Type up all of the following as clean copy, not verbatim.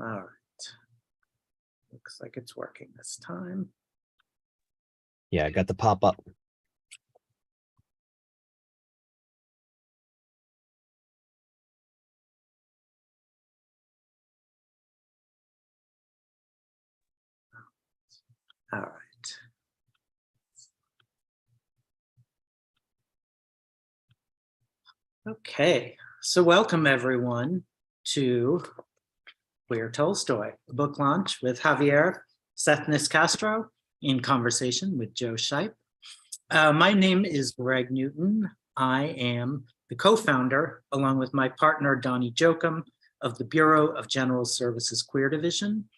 All right. Looks like it's working this time. Yeah, I got the pop-up. All right. Okay, so welcome everyone to Queer Tolstoy, a book launch with Javier Sethnis Castro in conversation with Joe Shipe. My name is Greg Newton. I am the co-founder, along with my partner Donnie Jokum, of the Bureau of General Services Queer Division.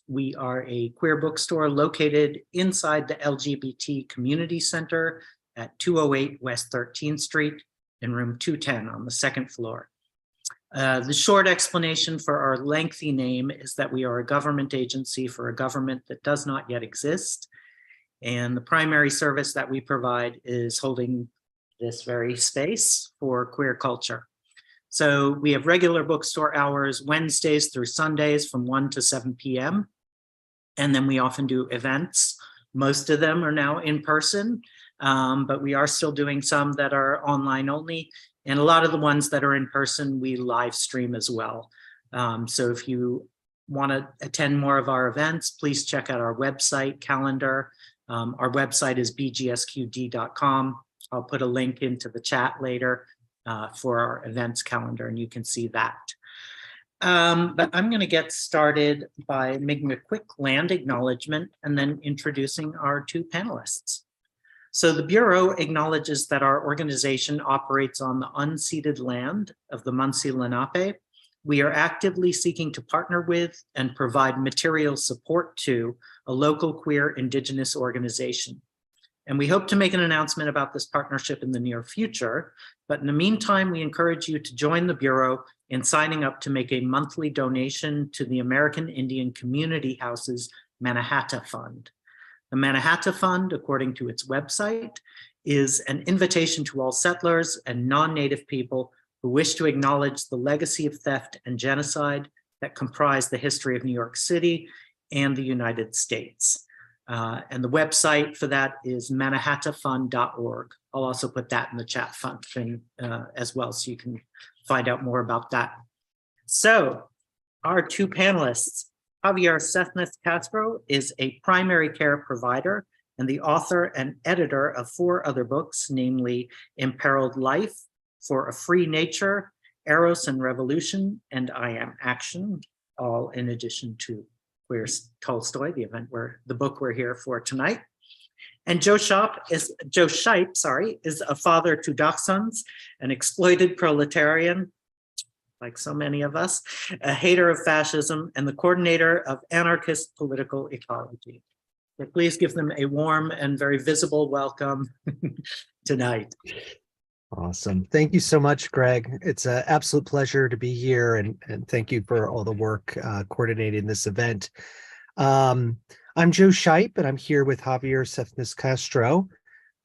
We are a queer bookstore located inside the LGBT Community Center at 208 West 13th Street in room 210 on the second floor. The short explanation for our lengthy name is that we are a government agency for a government that does not yet exist. And the primary service that we provide is holding this very space for queer culture. So we have regular bookstore hours, Wednesdays through Sundays from 1 to 7 p.m. And then we often do events. Most of them are now in person, but we are still doing some that are online only. And a lot of the ones that are in person, we live stream as well. So if you want to attend more of our events, please check out our website calendar. Our website is bgsqd.com. I'll put a link into the chat later for our events calendar, and you can see that. But I'm going to get started by making a quick land acknowledgement and then introducing our two panelists. So the Bureau acknowledges that our organization operates on the unceded land of the Munsee Lenape. We are actively seeking to partner with and provide material support to a local queer Indigenous organization. And we hope to make an announcement about this partnership in the near future. But in the meantime, we encourage you to join the Bureau in signing up to make a monthly donation to the American Indian Community House's Mannahatta Fund. The Mannahatta Fund, according to its website, is an invitation to all settlers and non-Native people who wish to acknowledge the legacy of theft and genocide that comprise the history of New York City and the United States. And the website for that is mannahattafund.org. I'll also put that in the chat function as well, so you can find out more about that. So our two panelists, Javier Sethnis Castro is a primary care provider and the author and editor of 4 other books, namely Imperiled Life, For a Free Nature, Eros and Revolution, and I Am Action, all in addition to Queer Tolstoy, the book we're here for tonight. And Joe Shipe is a father to dachshunds, an exploited proletarian, like so many of us, a hater of fascism, and the coordinator of anarchist political ecology. So please give them a warm and very visible welcome tonight. Awesome. Thank you so much, Greg. It's an absolute pleasure to be here, and thank you for all the work coordinating this event. I'm Joe Shipe, and I'm here with Javier Sethnis Castro.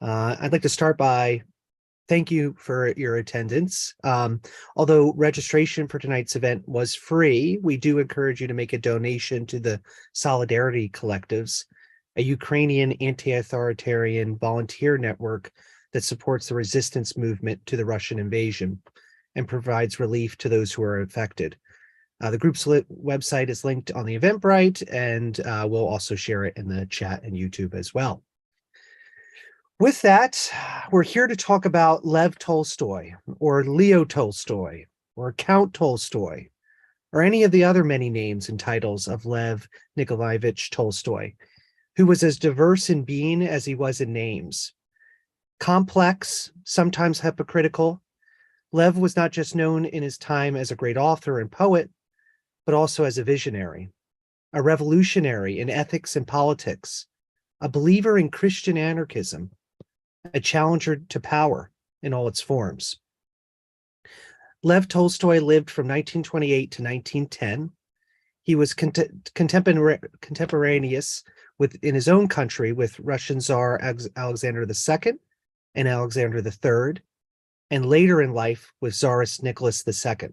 I'd like to start by thank you for your attendance. Although registration for tonight's event was free, we do encourage you to make a donation to the Solidarity Collectives, a Ukrainian anti-authoritarian volunteer network that supports the resistance movement to the Russian invasion and provides relief to those who are affected. The group's website is linked on the Eventbrite, and we'll also share it in the chat and YouTube as well. With that, we're here to talk about Lev Tolstoy, or Leo Tolstoy, or Count Tolstoy, or any of the other many names and titles of Lev Nikolaevich Tolstoy, who was as diverse in being as he was in names. Complex, sometimes hypocritical, Lev was not just known in his time as a great author and poet, but also as a visionary, a revolutionary in ethics and politics, a believer in Christian anarchism, a challenger to power in all its forms. Lev Tolstoy lived from 1928 to 1910. He was contemporaneous in his own country with Russian Tsar Alexander II and Alexander III, and later in life with Tsarist Nicholas II.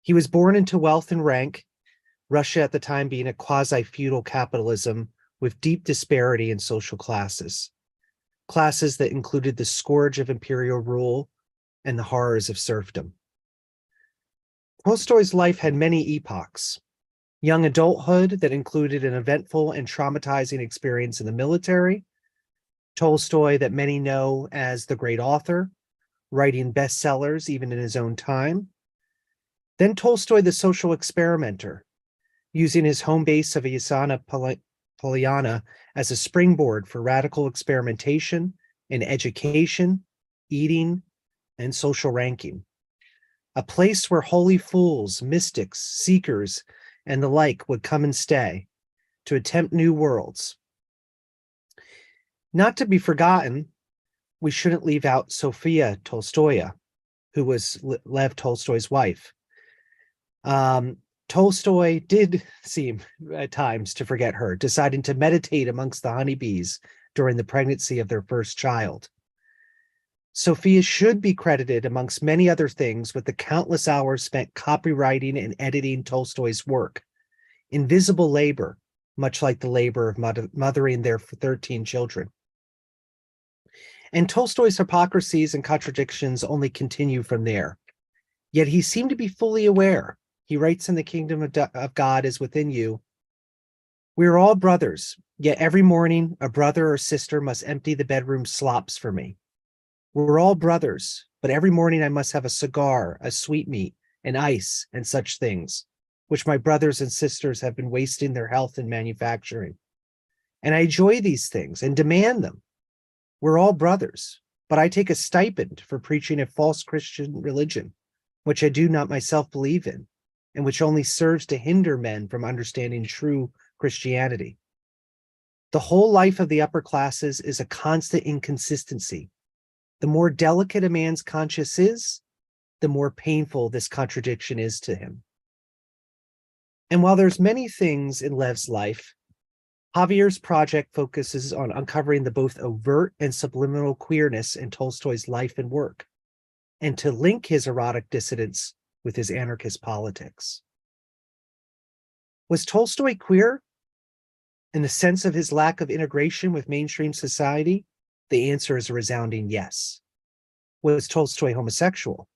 He was born into wealth and rank, Russia at the time being a quasi-feudal capitalism with deep disparity in social classes that included the scourge of imperial rule and the horrors of serfdom. Tolstoy's life had many epochs. Young adulthood that included an eventful and traumatizing experience in the military, Tolstoy that many know as the great author, writing bestsellers even in his own time. Then Tolstoy, the social experimenter, using his home base of Yasna Polyana as a springboard for radical experimentation in education, eating, and social ranking. A place where holy fools, mystics, seekers, and the like would come and stay to attempt new worlds. Not to be forgotten, we shouldn't leave out Sophia Tolstoya, who was Lev Tolstoy's wife. Tolstoy did seem at times to forget her, deciding to meditate amongst the honeybees during the pregnancy of their first child. Sophia should be credited amongst many other things with the countless hours spent copywriting and editing Tolstoy's work. Invisible labor, much like the labor of mothering their 13 children. And Tolstoy's hypocrisies and contradictions only continue from there. Yet he seemed to be fully aware. He writes in The Kingdom of God is within you. We are all brothers, yet every morning a brother or sister must empty the bedroom slops for me. We're all brothers, but every morning I must have a cigar, a sweetmeat, and ice, and such things, which my brothers and sisters have been wasting their health in manufacturing. And I enjoy these things and demand them. We're all brothers, but I take a stipend for preaching a false Christian religion, which I do not myself believe in, and which only serves to hinder men from understanding true Christianity. The whole life of the upper classes is a constant inconsistency. The more delicate a man's conscience is, the more painful this contradiction is to him. And while there's many things in Lev's life, Javier's project focuses on uncovering the both overt and subliminal queerness in Tolstoy's life and work, and to link his erotic dissidence with his anarchist politics. Was Tolstoy queer? In the sense of his lack of integration with mainstream society, the answer is a resounding yes. Was Tolstoy homosexual?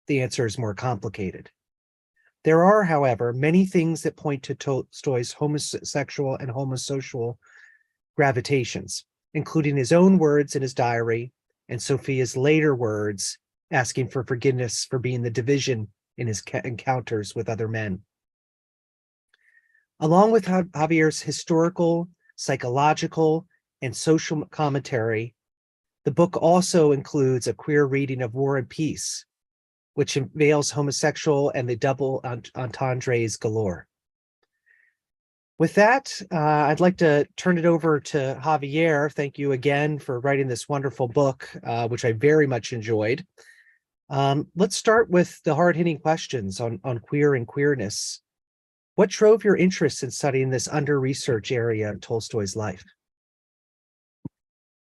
The answer is more complicated. There are, however, many things that point to Tolstoy's homosexual and homosocial gravitations, including his own words in his diary and Sophia's later words asking for forgiveness for being the division in his encounters with other men. Along with Javier's historical, psychological, and social commentary, the book also includes a queer reading of War and Peace, which unveils homosexual and the double entendres galore. With that, I'd like to turn it over to Javier. Thank you again for writing this wonderful book, which I very much enjoyed. Let's start with the hard-hitting questions on queer and queerness. What drove your interest in studying this under-researched area in Tolstoy's life?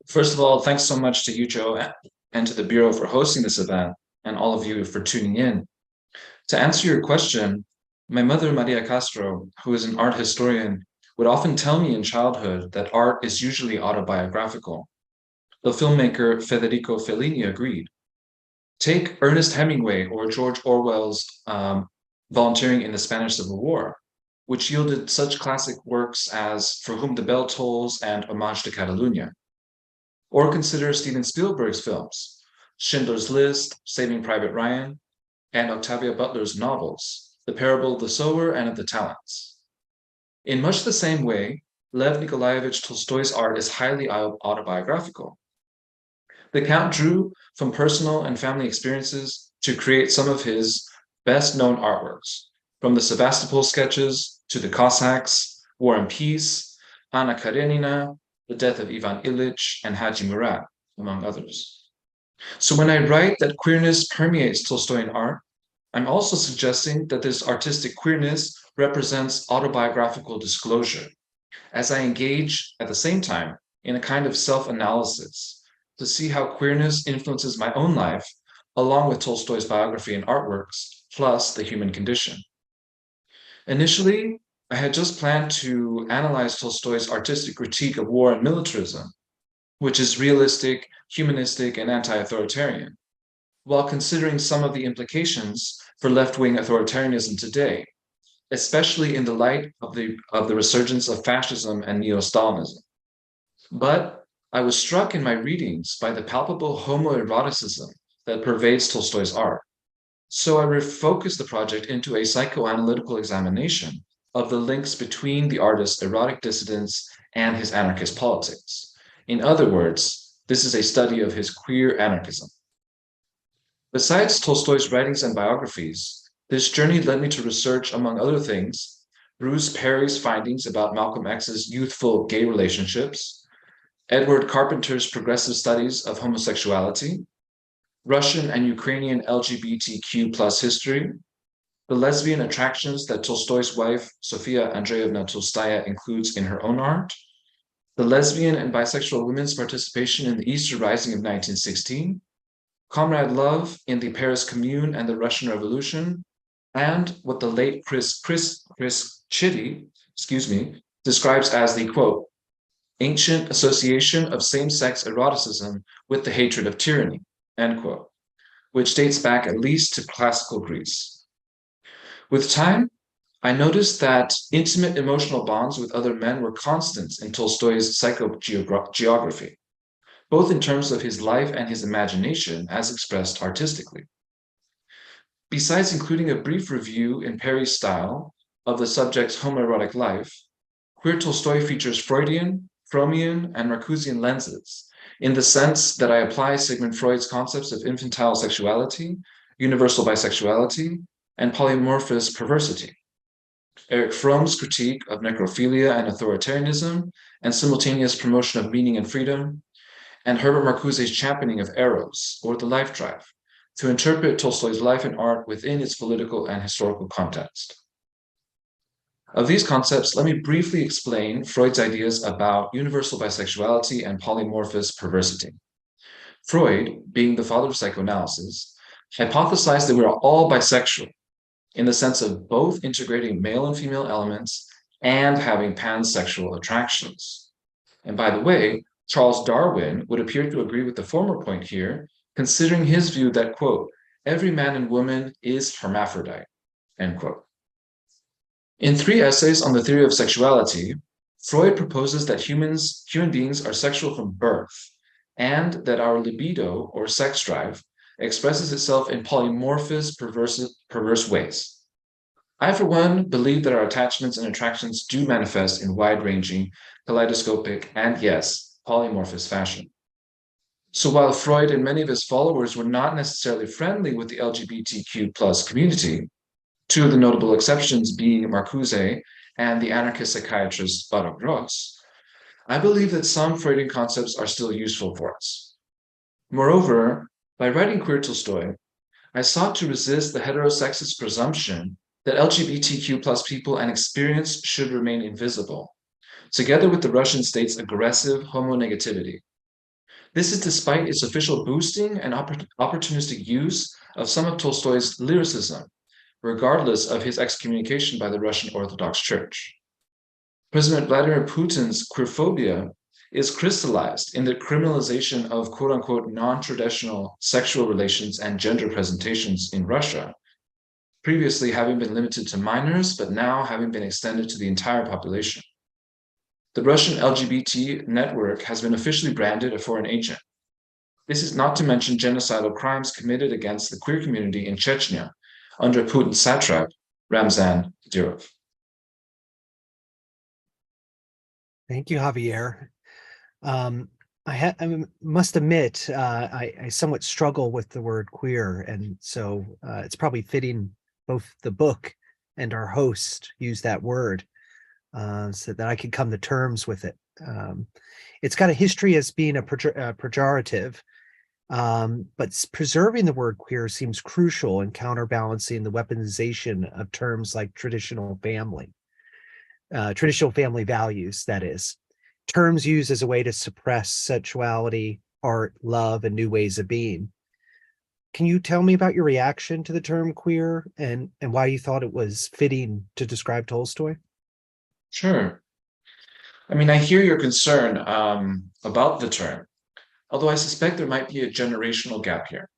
First of all, thanks so much to you, Joe, and to the Bureau for hosting this event, and all of you for tuning in. To answer your question, my mother, Maria Castro, who is an art historian, would often tell me in childhood that art is usually autobiographical. The filmmaker Federico Fellini agreed. Take Ernest Hemingway or George Orwell's volunteering in the Spanish Civil War, which yielded such classic works as For Whom the Bell Tolls and Homage to Catalunya. Or consider Steven Spielberg's films, Schindler's List, Saving Private Ryan, and Octavia Butler's novels, The Parable of the Sower and of the Talents. In much the same way, Lev Nikolaevich Tolstoy's art is highly autobiographical. The Count drew from personal and family experiences to create some of his best-known artworks, from the Sebastopol sketches to the Cossacks, War and Peace, Anna Karenina, The Death of Ivan Ilyich, and Haji Murat, among others. So when I write that queerness permeates Tolstoyan art, I'm also suggesting that this artistic queerness represents autobiographical disclosure, as I engage at the same time in a kind of self-analysis to see how queerness influences my own life, along with Tolstoy's biography and artworks, plus the human condition. Initially, I had just planned to analyze Tolstoy's artistic critique of war and militarism, which is realistic, humanistic, and anti-authoritarian, while considering some of the implications for left-wing authoritarianism today, especially in the light of the resurgence of fascism and neo-Stalinism. But I was struck in my readings by the palpable homoeroticism that pervades Tolstoy's art. So I refocused the project into a psychoanalytical examination of the links between the artist's erotic dissidence and his anarchist politics. In other words, this is a study of his queer anarchism. Besides Tolstoy's writings and biographies, this journey led me to research, among other things, Bruce Perry's findings about Malcolm X's youthful gay relationships, Edward Carpenter's progressive studies of homosexuality, Russian and Ukrainian LGBTQ plus history, the lesbian attractions that Tolstoy's wife, Sofia Andreevna Tolstaya, includes in her own art, the lesbian and bisexual women's participation in the Easter Rising of 1916, comrade love in the Paris Commune and the Russian Revolution, and what the late Chris Chitty, describes as the, quote, ancient association of same-sex eroticism with the hatred of tyranny, end quote, which dates back at least to classical Greece. With time, I noticed that intimate emotional bonds with other men were constants in Tolstoy's psychogeography, both in terms of his life and his imagination as expressed artistically. Besides including a brief review in Perry's style of the subject's homoerotic life, Queer Tolstoy features Freudian, Fromian, and Marcusian lenses, in the sense that I apply Sigmund Freud's concepts of infantile sexuality, universal bisexuality, and polymorphous perversity, Erich Fromm's critique of necrophilia and authoritarianism, and simultaneous promotion of meaning and freedom, and Herbert Marcuse's championing of eros, or the life drive, to interpret Tolstoy's life and art within its political and historical context. Of these concepts, let me briefly explain Freud's ideas about universal bisexuality and polymorphous perversity. Freud, being the father of psychoanalysis, hypothesized that we are all bisexual, in the sense of both integrating male and female elements and having pansexual attractions. And by the way, Charles Darwin would appear to agree with the former point here, considering his view that, quote, every man and woman is hermaphrodite, end quote. In 3 essays on the theory of sexuality, Freud proposes that human beings are sexual from birth, and that our libido, or sex drive, expresses itself in polymorphous, perverse ways. I, for one, believe that our attachments and attractions do manifest in wide-ranging, kaleidoscopic, and yes, polymorphous fashion. So while Freud and many of his followers were not necessarily friendly with the LGBTQ plus community, 2 of the notable exceptions being Marcuse and the anarchist psychiatrist Otto Gross, I believe that some Freudian concepts are still useful for us. Moreover, by writing Queer Tolstoy, I sought to resist the heterosexist presumption that LGBTQ plus people and experience should remain invisible, together with the Russian state's aggressive homonegativity. This is despite its official boosting and opportunistic use of some of Tolstoy's lyricism, regardless of his excommunication by the Russian Orthodox Church. President Vladimir Putin's queerphobia is crystallized in the criminalization of quote-unquote non-traditional sexual relations and gender presentations in Russia, previously having been limited to minors, but now having been extended to the entire population. The Russian LGBT network has been officially branded a foreign agent. This is not to mention genocidal crimes committed against the queer community in Chechnya under Putin's satrap, Ramzan Kadyrov. Thank you, Javier. I must admit, I somewhat struggle with the word queer, and so it's probably fitting both the book and our host use that word so that I can come to terms with it. It's got a history as being a pejorative, but preserving the word queer seems crucial in counterbalancing the weaponization of terms like traditional family values, that is. Terms used as a way to suppress sexuality, art, love, and new ways of being. Can you tell me about your reaction to the term queer and why you thought it was fitting to describe Tolstoy? Sure. I mean, I hear your concern about the term, although I suspect there might be a generational gap here.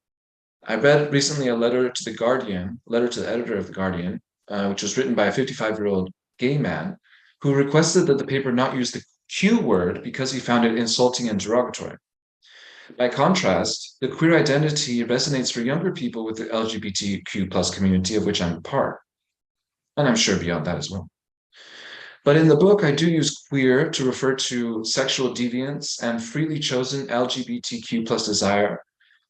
I read recently a letter to the Guardian, letter to the editor of the Guardian, which was written by a 55-year-old gay man who requested that the paper not use the Q word because he found it insulting and derogatory. By contrast, the queer identity resonates for younger people with the LGBTQ plus community of which I'm a part, and I'm sure beyond that as well. But in the book, I do use queer to refer to sexual deviance and freely chosen LGBTQ plus desire,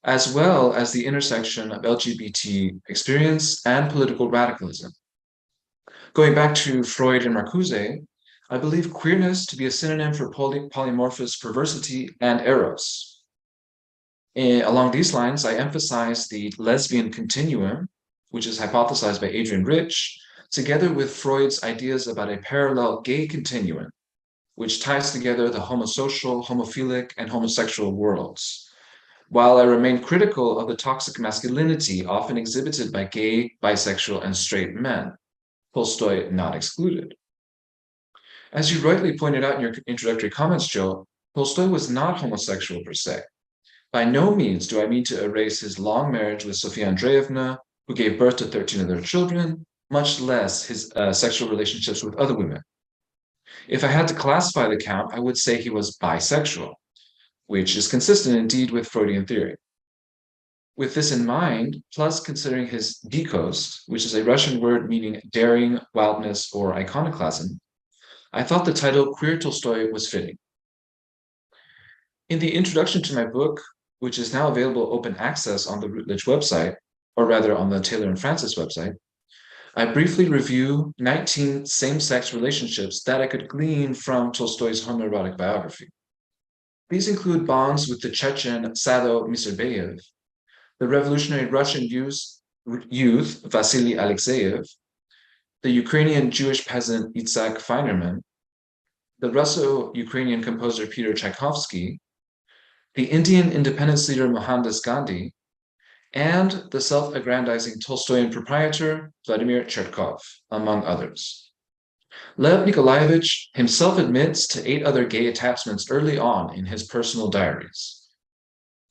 as well as the intersection of LGBT experience and political radicalism. Going back to Freud and Marcuse, I believe queerness to be a synonym for polymorphous perversity and eros. Along these lines, I emphasize the lesbian continuum, which is hypothesized by Adrian Rich, together with Freud's ideas about a parallel gay continuum, which ties together the homosocial, homophilic, and homosexual worlds. While I remain critical of the toxic masculinity often exhibited by gay, bisexual, and straight men, Tolstoy not excluded. As you rightly pointed out in your introductory comments, Joe, Tolstoy was not homosexual per se. By no means do I mean to erase his long marriage with Sofia Andreevna, who gave birth to 13 of their children, much less his sexual relationships with other women. If I had to classify the count, I would say he was bisexual, which is consistent indeed with Freudian theory. With this in mind, plus considering his dikost, which is a Russian word meaning daring, wildness, or iconoclasm, I thought the title Queer Tolstoy was fitting. In the introduction to my book, which is now available open access on the Routledge website, or rather on the Taylor and Francis website, I briefly review 19 same-sex relationships that I could glean from Tolstoy's homoerotic biography. These include bonds with the Chechen Sado Miserbeyev, the revolutionary Russian youth Vasily Alexeyev, the Ukrainian Jewish peasant Itzhak Feinerman, the Russo-Ukrainian composer Peter Tchaikovsky, the Indian independence leader Mohandas Gandhi, and the self-aggrandizing Tolstoyan proprietor Vladimir Chertkov, among others. Lev Nikolaevich himself admits to 8 other gay attachments early on in his personal diaries.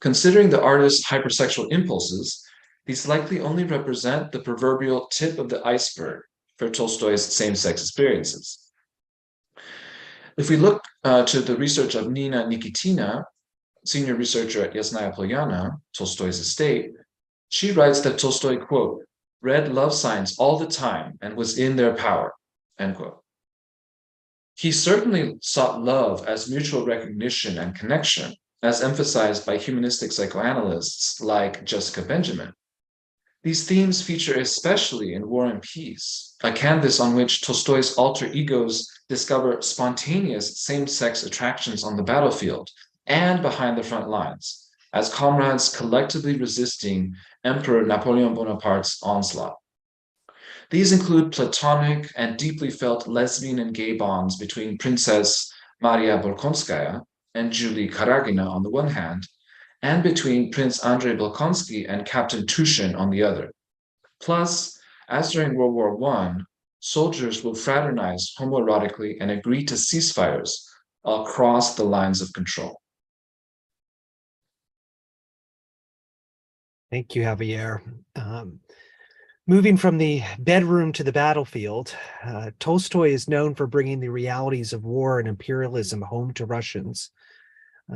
Considering the artist's hypersexual impulses, these likely only represent the proverbial tip of the iceberg for Tolstoy's same-sex experiences. If we look to the research of Nina Nikitina, senior researcher at Yasnaya Polyana, Tolstoy's estate, she writes that Tolstoy, quote, read love signs all the time and was in their power, end quote. He certainly sought love as mutual recognition and connection, as emphasized by humanistic psychoanalysts like Jessica Benjamin. These themes feature especially in War and Peace, a canvas on which Tolstoy's alter egos discover spontaneous same-sex attractions on the battlefield and behind the front lines, as comrades collectively resisting Emperor Napoleon Bonaparte's onslaught. These include platonic and deeply felt lesbian and gay bonds between Princess Maria Bolkonskaya and Julie Karagina on the one hand, and between Prince Andrei Bolkonsky and Captain Tushin on the other. Plus, as during World War I, soldiers will fraternize homoerotically and agree to ceasefires across the lines of control. Thank you, Javier. Moving from the bedroom to the battlefield, Tolstoy is known for bringing the realities of war and imperialism home to Russians.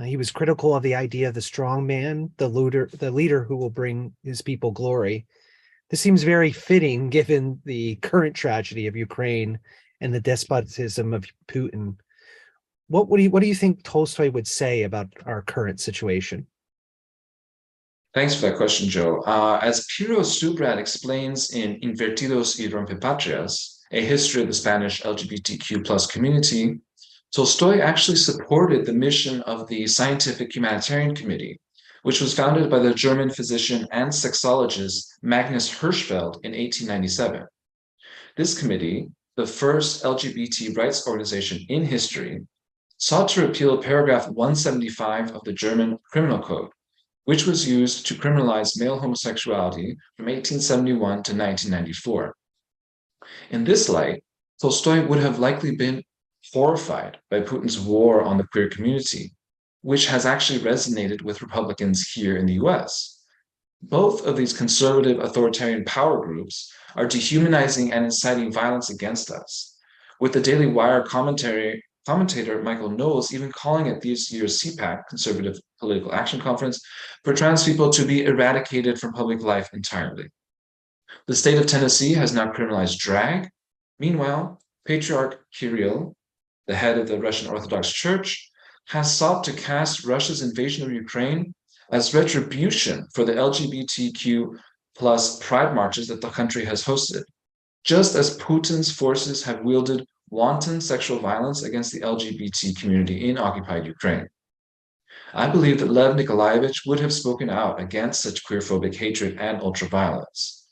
He was critical of the idea of the strong man, the leader who will bring his people glory. This seems very fitting given the current tragedy of Ukraine and the despotism of Putin. What do you think Tolstoy would say about our current situation? Thanks for that question, Joe. As Piero Subrat explains in Invertidos y Rompepatrias, a history of the Spanish LGBTQ plus community, Tolstoy actually supported the mission of the Scientific Humanitarian Committee, which was founded by the German physician and sexologist Magnus Hirschfeld in 1897. This committee, the first LGBT rights organization in history, sought to repeal paragraph 175 of the German Criminal Code, which was used to criminalize male homosexuality from 1871 to 1994. In this light, Tolstoy would have likely been horrified by Putin's war on the queer community, which has actually resonated with Republicans here in the US. Both of these conservative authoritarian power groups are dehumanizing and inciting violence against us, with the Daily Wire commentator Michael Knowles even calling it this year's CPAC, Conservative Political Action Conference, for trans people to be eradicated from public life entirely. The state of Tennessee has now criminalized drag. Meanwhile, Patriarch Kirill, the head of the Russian Orthodox Church, has sought to cast Russia's invasion of Ukraine as retribution for the LGBTQ plus pride marches that the country has hosted, just as Putin's forces have wielded wanton sexual violence against the LGBT community in occupied Ukraine. I believe that Lev Nikolaevich would have spoken out against such queerphobic hatred and ultraviolence.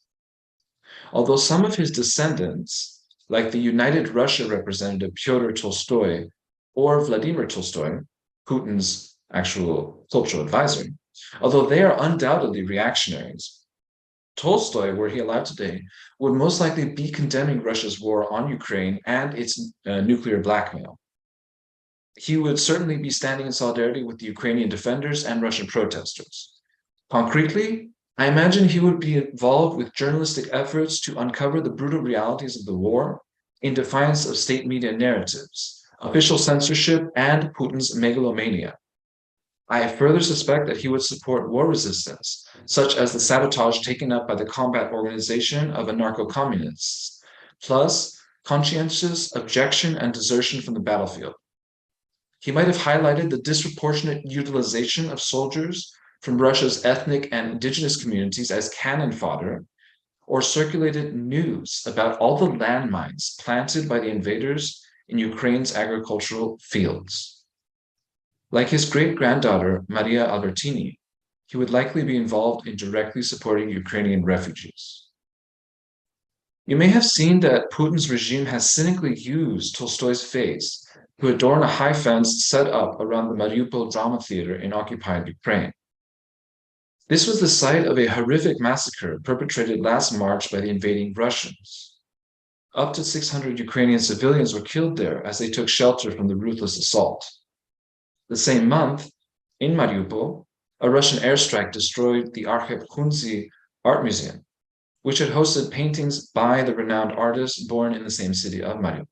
Although some of his descendants, like the United Russia representative Pyotr Tolstoy or Vladimir Tolstoy, Putin's actual cultural advisor, although they are undoubtedly reactionaries, Tolstoy, were he alive today, would most likely be condemning Russia's war on Ukraine and its nuclear blackmail. He would certainly be standing in solidarity with the Ukrainian defenders and Russian protesters. Concretely, I imagine he would be involved with journalistic efforts to uncover the brutal realities of the war in defiance of state media narratives, official censorship, and Putin's megalomania. I further suspect that he would support war resistance, such as the sabotage taken up by the combat organization of anarcho-communists, plus conscientious objection and desertion from the battlefield. He might have highlighted the disproportionate utilization of soldiers from Russia's ethnic and indigenous communities as cannon fodder, or circulated news about all the landmines planted by the invaders in Ukraine's agricultural fields. Like his great-granddaughter, Maria Albertini, he would likely be involved in directly supporting Ukrainian refugees. You may have seen that Putin's regime has cynically used Tolstoy's face to adorn a high fence set up around the Mariupol drama theater in occupied Ukraine. This was the site of a horrific massacre perpetrated last March by the invading Russians. Up to 600 Ukrainian civilians were killed there as they took shelter from the ruthless assault. The same month, in Mariupol, a Russian airstrike destroyed the Arkhip Kunzi Art Museum, which had hosted paintings by the renowned artist born in the same city of Mariupol.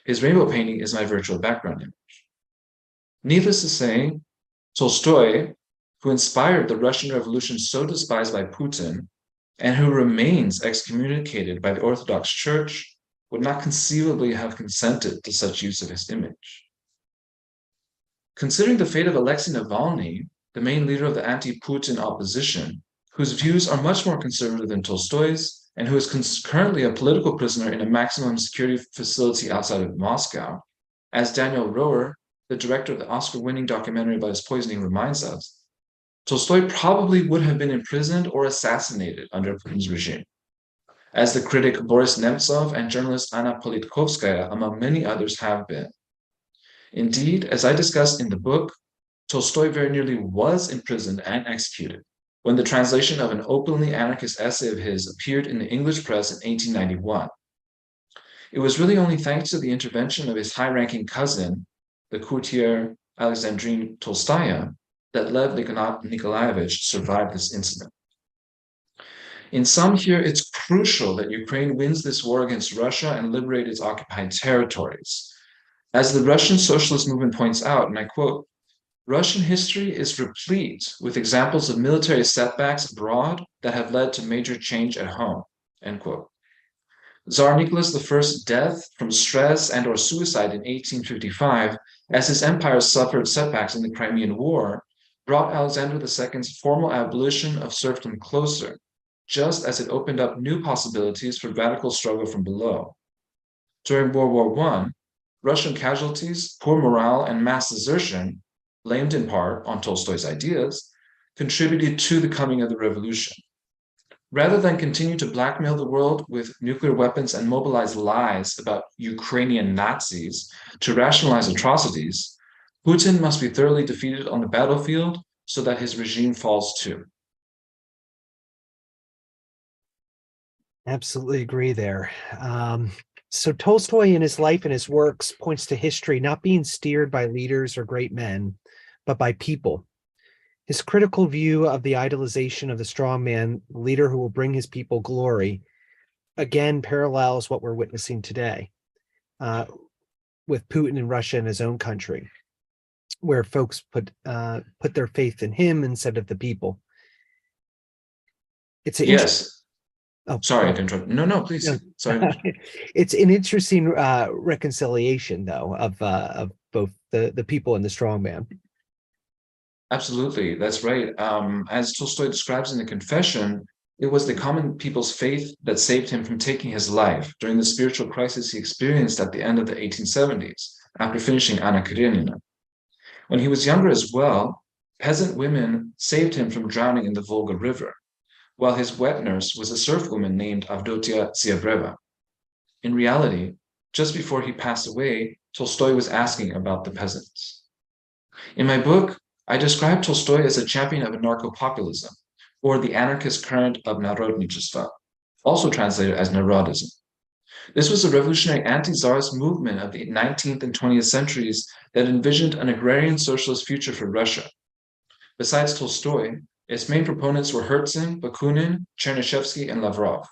His rainbow painting is my virtual background image. Needless to say, Tolstoy, who inspired the Russian Revolution so despised by Putin, and who remains excommunicated by the Orthodox Church, would not conceivably have consented to such use of his image. Considering the fate of Alexei Navalny, the main leader of the anti-Putin opposition, whose views are much more conservative than Tolstoy's, and who is currently a political prisoner in a maximum security facility outside of Moscow, as Daniel Roher, the director of the Oscar-winning documentary about his poisoning, reminds us, Tolstoy probably would have been imprisoned or assassinated under Putin's regime, as the critic Boris Nemtsov and journalist Anna Politkovskaya, among many others, have been. Indeed, as I discussed in the book, Tolstoy very nearly was imprisoned and executed when the translation of an openly anarchist essay of his appeared in the English press in 1891. It was really only thanks to the intervention of his high-ranking cousin, the courtier Alexandrine Tolstaya, that Lev Nikolaevich survived this incident. In sum here, it's crucial that Ukraine wins this war against Russia and liberate its occupied territories. As the Russian socialist movement points out, and I quote, Russian history is replete with examples of military setbacks abroad that have led to major change at home, end quote. Tsar Nicholas I's death from stress and or suicide in 1855, as his empire suffered setbacks in the Crimean War, brought Alexander II's formal abolition of serfdom closer, just as it opened up new possibilities for radical struggle from below. During World War I, Russian casualties, poor morale, and mass desertion, blamed in part on Tolstoy's ideas, contributed to the coming of the revolution. Rather than continue to blackmail the world with nuclear weapons and mobilize lies about Ukrainian Nazis to rationalize atrocities, Putin must be thoroughly defeated on the battlefield so that his regime falls too. Absolutely agree there. So Tolstoy in his life and his works points to history not being steered by leaders or great men, but by people. His critical view of the idolization of the strong man, the leader who will bring his people glory, again parallels what we're witnessing today with Putin in Russia and his own country, where folks put their faith in him instead of the people. It's an Yes. Oh, Sorry to interrupt. No, please. no. Sorry. It's an interesting reconciliation, though, of both the people and the strong man. Absolutely, that's right. As Tolstoy describes in the Confession, it was the common people's faith that saved him from taking his life during the spiritual crisis he experienced at the end of the 1870s, after finishing Anna Karenina. When he was younger as well, peasant women saved him from drowning in the Volga River, while his wet nurse was a serf woman named Avdotia Ziabreva. In reality, just before he passed away, Tolstoy was asking about the peasants. In my book, I describe Tolstoy as a champion of anarcho-populism, or the anarchist current of narodnichestvo, also translated as Narodism. This was a revolutionary anti-Tsarist movement of the 19th and 20th centuries that envisioned an agrarian socialist future for Russia. Besides Tolstoy, its main proponents were Herzen, Bakunin, Chernyshevsky, and Lavrov.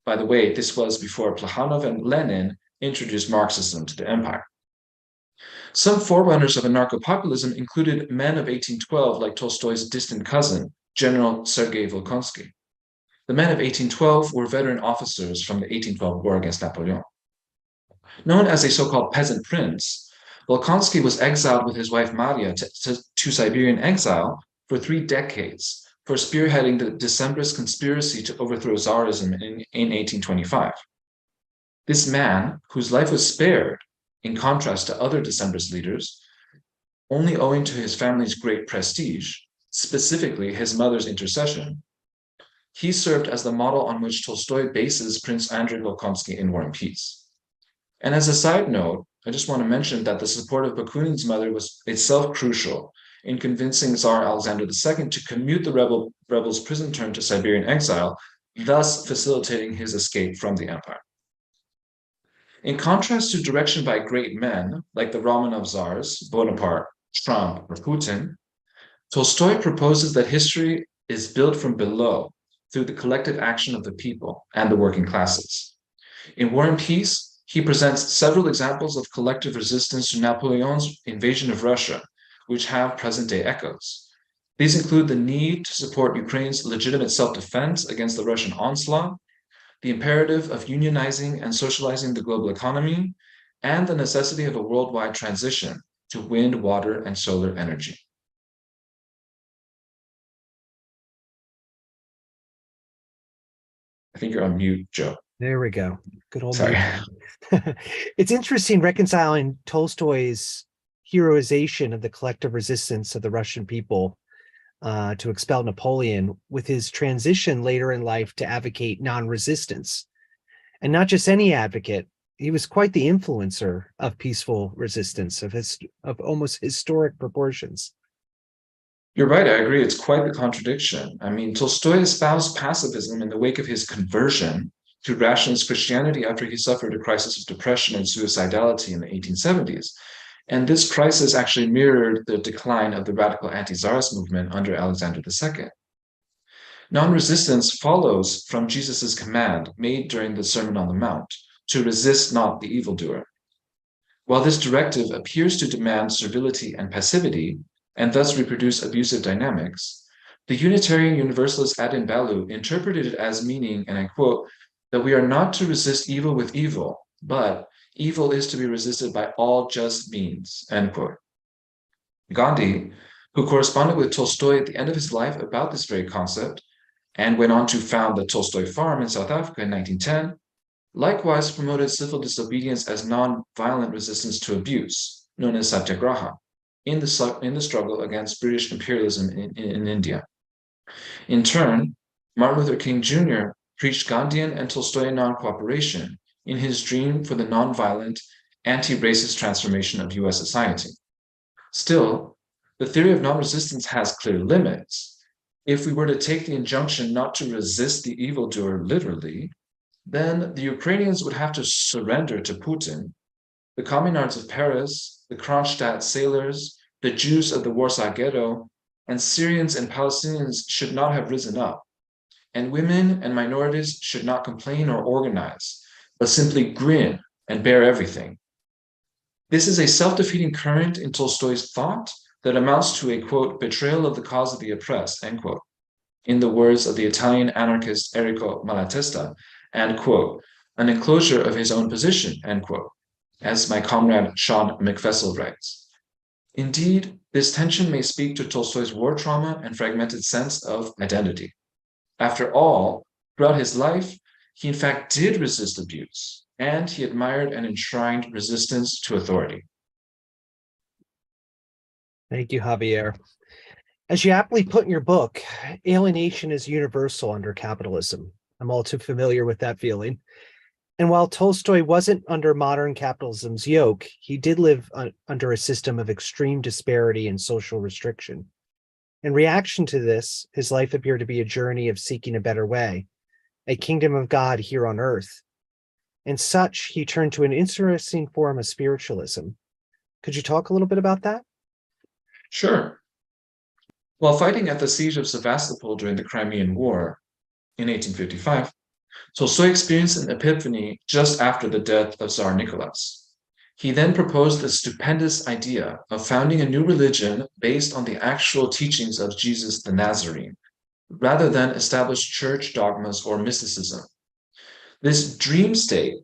By the way, this was before Plekhanov and Lenin introduced Marxism to the empire. Some forerunners of anarcho-populism included men of 1812 like Tolstoy's distant cousin, General Sergei Volkonsky. The men of 1812 were veteran officers from the 1812 war against Napoleon. Known as a so-called peasant prince, Volkonsky was exiled with his wife Maria to Siberian exile for 3 decades for spearheading the Decembrist conspiracy to overthrow Tsarism in 1825. This man, whose life was spared, in contrast to other Decembrist leaders, only owing to his family's great prestige, specifically his mother's intercession, he served as the model on which Tolstoy bases Prince Andrei Volkonsky in War and Peace. And as a side note, I just want to mention that the support of Bakunin's mother was itself crucial in convincing Tsar Alexander II to commute the rebel's prison term to Siberian exile, thus facilitating his escape from the empire. In contrast to direction by great men like the Romanov Tsars, Bonaparte, Trump, or Putin, Tolstoy proposes that history is built from below through the collective action of the people and the working classes. In War and Peace, he presents several examples of collective resistance to Napoleon's invasion of Russia, which have present-day echoes. These include the need to support Ukraine's legitimate self-defense against the Russian onslaught, the imperative of unionizing and socializing the global economy, and the necessity of a worldwide transition to wind, water, and solar energy. I think you're on mute, Joe. There we go. Good old Sorry. It's interesting reconciling Tolstoy's heroization of the collective resistance of the Russian people to expel Napoleon with his transition later in life to advocate non-resistance. And not just any advocate, he was quite the influencer of peaceful resistance of almost historic proportions. You're right, I agree. It's quite the contradiction. I mean, Tolstoy espoused pacifism in the wake of his conversion to rationalist Christianity after he suffered a crisis of depression and suicidality in the 1870s. And this crisis actually mirrored the decline of the radical anti-Tsarist movement under Alexander II. Non-resistance follows from Jesus' command made during the Sermon on the Mount to resist not the evildoer. While this directive appears to demand servility and passivity, and thus reproduce abusive dynamics, the Unitarian Universalist Adin Ballou interpreted it as meaning, and I quote, that we are not to resist evil with evil, but evil is to be resisted by all just means, end quote. Gandhi, who corresponded with Tolstoy at the end of his life about this very concept, and went on to found the Tolstoy Farm in South Africa in 1910, likewise promoted civil disobedience as non-violent resistance to abuse, known as satyagraha, in the struggle against British imperialism in India. In turn, Martin Luther King Jr. preached Gandhian and Tolstoyan non-cooperation in his dream for the non-violent, anti-racist transformation of US society. Still, the theory of non-resistance has clear limits. If we were to take the injunction not to resist the evildoer literally, then the Ukrainians would have to surrender to Putin. The communards of Paris, the Kronstadt sailors, the Jews of the Warsaw Ghetto, and Syrians and Palestinians should not have risen up. And women and minorities should not complain or organize, but simply grin and bear everything. This is a self-defeating current in Tolstoy's thought that amounts to a, quote, betrayal of the cause of the oppressed, end quote, in the words of the Italian anarchist Enrico Malatesta, and, quote, an enclosure of his own position, end quote, as my comrade Sean McFessel writes. Indeed, this tension may speak to Tolstoy's war trauma and fragmented sense of identity. After all, throughout his life, he in fact did resist abuse, and he admired and enshrined resistance to authority. Thank you, Javier. As you aptly put in your book, alienation is universal under capitalism. I'm all too familiar with that feeling. And while Tolstoy wasn't under modern capitalism's yoke, he did live under a system of extreme disparity and social restriction. In reaction to this, his life appeared to be a journey of seeking a better way, a kingdom of God here on earth. And such, he turned to an interesting form of spiritualism. Could you talk a little bit about that? Sure. While fighting at the siege of Sevastopol during the Crimean War in 1855, Tolstoy experienced an epiphany just after the death of Tsar Nicholas. He then proposed the stupendous idea of founding a new religion based on the actual teachings of Jesus the Nazarene, rather than established church dogmas or mysticism. This dream state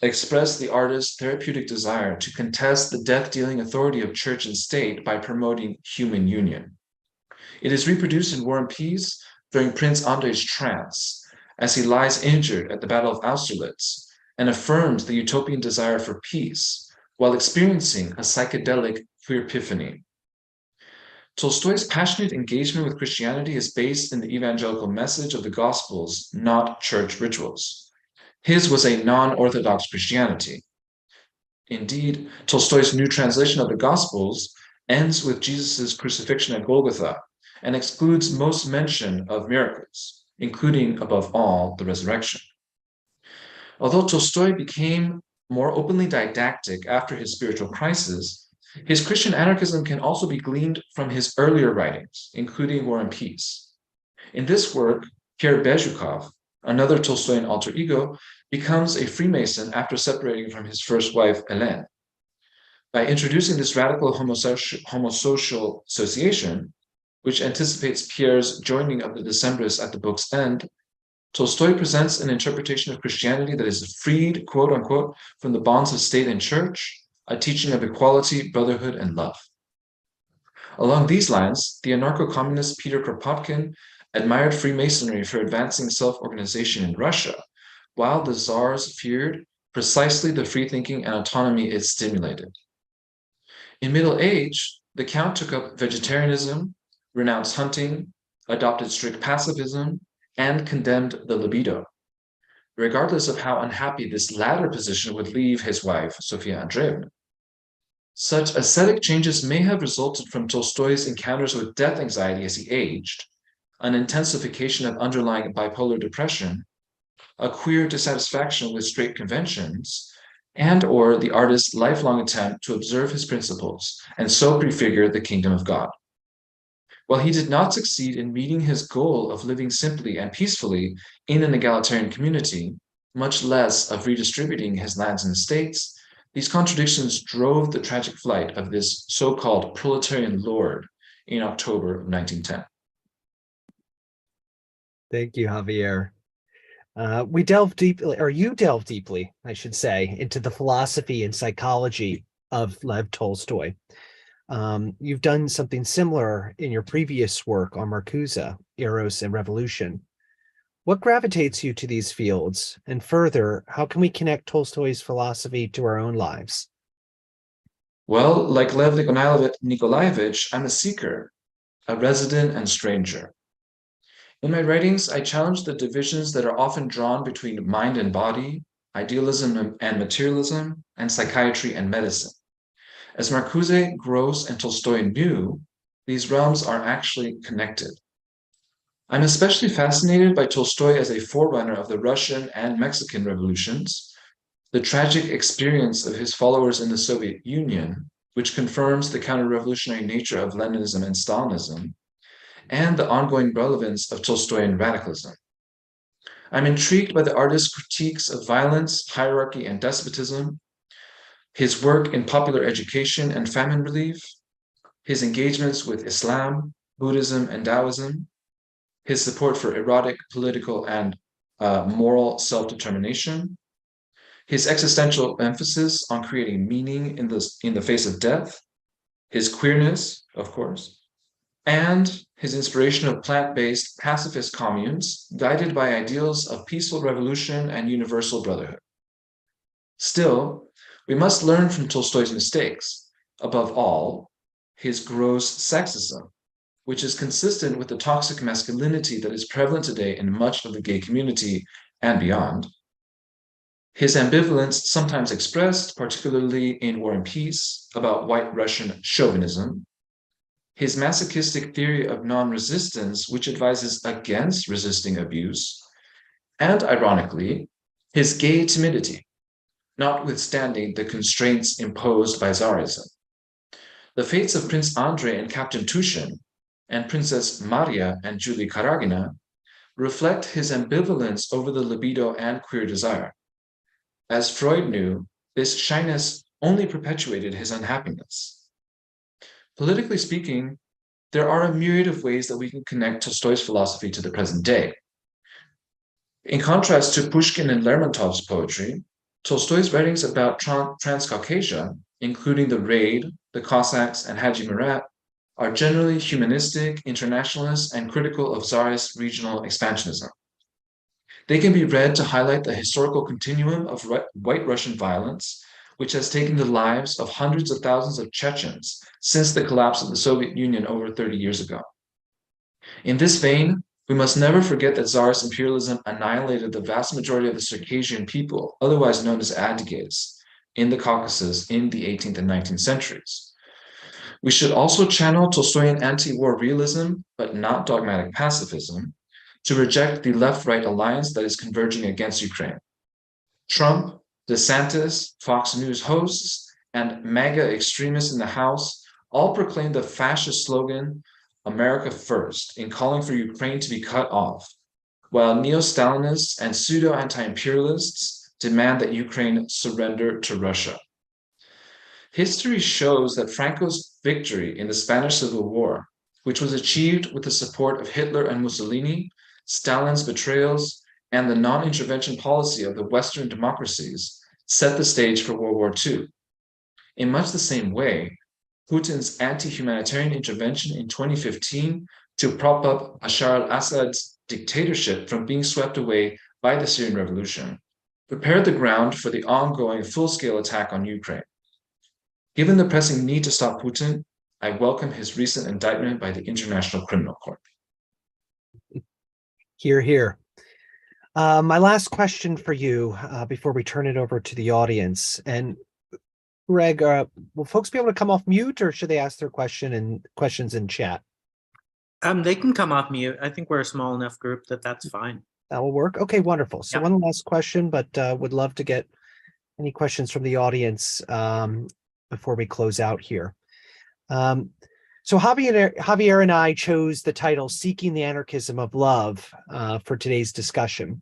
expressed the artist's therapeutic desire to contest the death-dealing authority of church and state by promoting human union. It is reproduced in War and Peace during Prince Andrei's trance, as he lies injured at the Battle of Austerlitz, and affirms the utopian desire for peace while experiencing a psychedelic queer epiphany. Tolstoy's passionate engagement with Christianity is based in the evangelical message of the Gospels, not church rituals. His was a non-Orthodox Christianity. Indeed, Tolstoy's new translation of the Gospels ends with Jesus' crucifixion at Golgotha and excludes most mention of miracles, including, above all, the resurrection. Although Tolstoy became more openly didactic after his spiritual crisis, his Christian anarchism can also be gleaned from his earlier writings, including War and Peace. In this work, Pierre Bezhukov, another Tolstoyan alter ego, becomes a Freemason after separating from his first wife, Hélène. By introducing this radical homosocial association, which anticipates Pierre's joining of the Decembrists at the book's end, Tolstoy presents an interpretation of Christianity that is freed, quote unquote, from the bonds of state and church, a teaching of equality, brotherhood, and love. Along these lines, the anarcho-communist Peter Kropotkin admired Freemasonry for advancing self-organization in Russia, while the Tsars feared precisely the free-thinking and autonomy it stimulated. In middle age, the Count took up vegetarianism, renounced hunting, adopted strict pacifism, and condemned the libido, regardless of how unhappy this latter position would leave his wife, Sofia Andreevna. Such ascetic changes may have resulted from Tolstoy's encounters with death anxiety as he aged, an intensification of underlying bipolar depression, a queer dissatisfaction with straight conventions, and/or the artist's lifelong attempt to observe his principles and so prefigure the kingdom of God. While he did not succeed in meeting his goal of living simply and peacefully in an egalitarian community, much less of redistributing his lands and estates, these contradictions drove the tragic flight of this so-called proletarian lord in October of 1910. Thank you, Javier. We delve deeply, or you delve deeply, I should say, into the philosophy and psychology of Lev Tolstoy. You've done something similar in your previous work on Marcuse, Eros and Revolution. What gravitates you to these fields? And further, how can we connect Tolstoy's philosophy to our own lives? Well, like Lev Nikolaevich, I'm a seeker, a resident and stranger. In my writings, I challenge the divisions that are often drawn between mind and body, idealism and materialism, and psychiatry and medicine. As Marcuse, Gross, and Tolstoy knew, these realms are actually connected. I'm especially fascinated by Tolstoy as a forerunner of the Russian and Mexican revolutions, the tragic experience of his followers in the Soviet Union, which confirms the counter-revolutionary nature of Leninism and Stalinism, and the ongoing relevance of Tolstoyan radicalism. I'm intrigued by the artist's critiques of violence, hierarchy, and despotism, his work in popular education and famine relief, his engagements with Islam, Buddhism, and Taoism, his support for erotic, political, and moral self-determination, his existential emphasis on creating meaning in the face of death, his queerness, of course, and his inspiration of plant-based pacifist communes guided by ideals of peaceful revolution and universal brotherhood. Still, we must learn from Tolstoy's mistakes, above all, his gross sexism, which is consistent with the toxic masculinity that is prevalent today in much of the gay community and beyond. His ambivalence, sometimes expressed, particularly in War and Peace, about white Russian chauvinism, his masochistic theory of non-resistance, which advises against resisting abuse, and ironically, his gay timidity, notwithstanding the constraints imposed by Tsarism. The fates of Prince Andrei and Captain Tushin, and Princess Maria and Julie Karagina, reflect his ambivalence over the libido and queer desire. As Freud knew, this shyness only perpetuated his unhappiness. Politically speaking, there are a myriad of ways that we can connect Tolstoy's philosophy to the present day. In contrast to Pushkin and Lermontov's poetry, Tolstoy's writings about Transcaucasia, including the Raid, the Cossacks, and Haji Murat, are generally humanistic, internationalist, and critical of Tsarist regional expansionism. They can be read to highlight the historical continuum of white Russian violence, which has taken the lives of hundreds of thousands of Chechens since the collapse of the Soviet Union over 30 years ago. In this vein, we must never forget that Tsarist imperialism annihilated the vast majority of the Circassian people, otherwise known as Adyghes, in the Caucasus in the 18th and 19th centuries. We should also channel Tolstoyan anti-war realism, but not dogmatic pacifism, to reject the left-right alliance that is converging against Ukraine. Trump, DeSantis, Fox News hosts, and MAGA extremists in the House all proclaim the fascist slogan, America First, in calling for Ukraine to be cut off, while neo-Stalinists and pseudo-anti-imperialists demand that Ukraine surrender to Russia. History shows that Franco's victory in the Spanish Civil War, which was achieved with the support of Hitler and Mussolini, Stalin's betrayals, and the non-intervention policy of the Western democracies, set the stage for World War II. In much the same way, Putin's anti-humanitarian intervention in 2015 to prop up Bashar al-Assad's dictatorship from being swept away by the Syrian revolution prepared the ground for the ongoing full-scale attack on Ukraine. Given the pressing need to stop Putin, I welcome his recent indictment by the International Criminal Court. Hear, hear. My last question for you before we turn it over to the audience. And Greg, will folks be able to come off mute, or should they ask their questions in chat? They can come off mute. I think we're a small enough group that that's fine. That will work. Okay, wonderful. So one last question, but would love to get any questions from the audience before we close out here. So Javier and I chose the title Seeking the Anarchism of Love for today's discussion.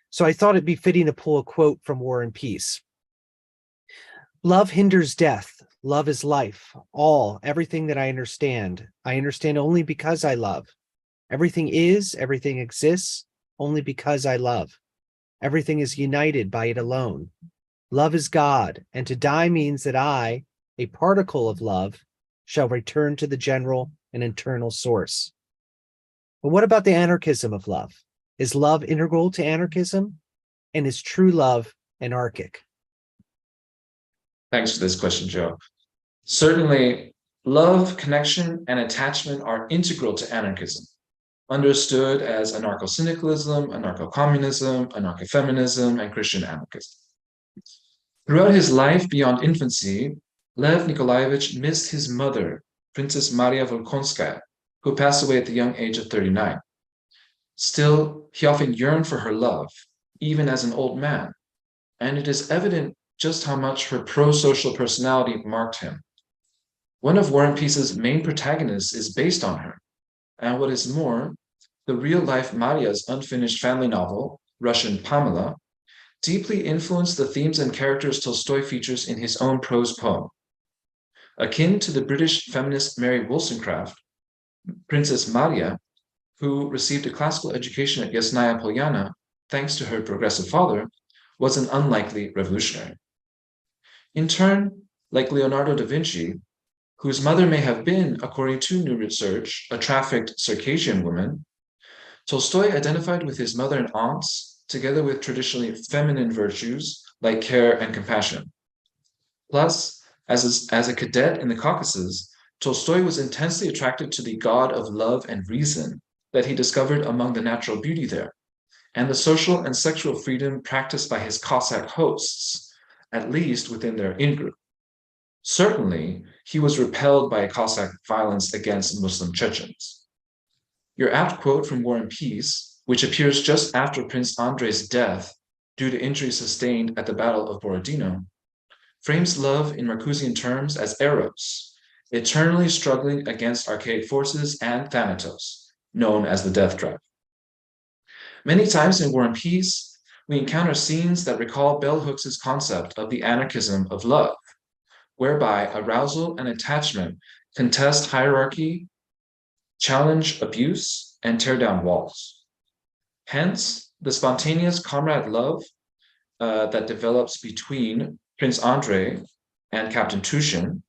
So I thought it'd be fitting to pull a quote from War and Peace. Love hinders death. Love is life. Everything that I understand only because I love. Everything is, everything exists only because I love. Everything is united by it alone. Love is God, and to die means that I, a particle of love, shall return to the general and eternal source. But what about the anarchism of love? Is love integral to anarchism? And is true love anarchic? Thanks for this question, Joe. Certainly, love, connection, and attachment are integral to anarchism, understood as anarcho-syndicalism, anarcho-communism, anarcho-feminism, and Christian anarchism. Throughout his life beyond infancy, Lev Nikolaevich missed his mother, Princess Maria Volkonskaya, who passed away at the young age of 39. Still, he often yearned for her love, even as an old man, and it is evident just how much her pro-social personality marked him. One of War and Peace's main protagonists is based on her, and what is more, the real-life Maria's unfinished family novel, Russian Pamela, deeply influenced the themes and characters Tolstoy features in his own prose poem. Akin to the British feminist Mary Wollstonecraft, Princess Maria, who received a classical education at Yasnaya Polyana thanks to her progressive father, was an unlikely revolutionary. In turn, like Leonardo da Vinci, whose mother may have been, according to new research, a trafficked Circassian woman, Tolstoy identified with his mother and aunts, together with traditionally feminine virtues like care and compassion. Plus, as a cadet in the Caucasus, Tolstoy was intensely attracted to the god of love and reason that he discovered among the natural beauty there, and the social and sexual freedom practiced by his Cossack hosts, at least within their in-group. Certainly, he was repelled by Cossack violence against Muslim Chechens. Your apt quote from War and Peace, which appears just after Prince Andrei's death due to injuries sustained at the Battle of Borodino, frames love in Marcusian terms as eros, eternally struggling against archaic forces, and thanatos, known as the death trap. Many times in War and Peace, we encounter scenes that recall bell Hooks's concept of the anarchism of love, whereby arousal and attachment contest hierarchy, challenge abuse, and tear down walls. Hence, the spontaneous comrade love that develops between Prince Andrei and Captain Tushin,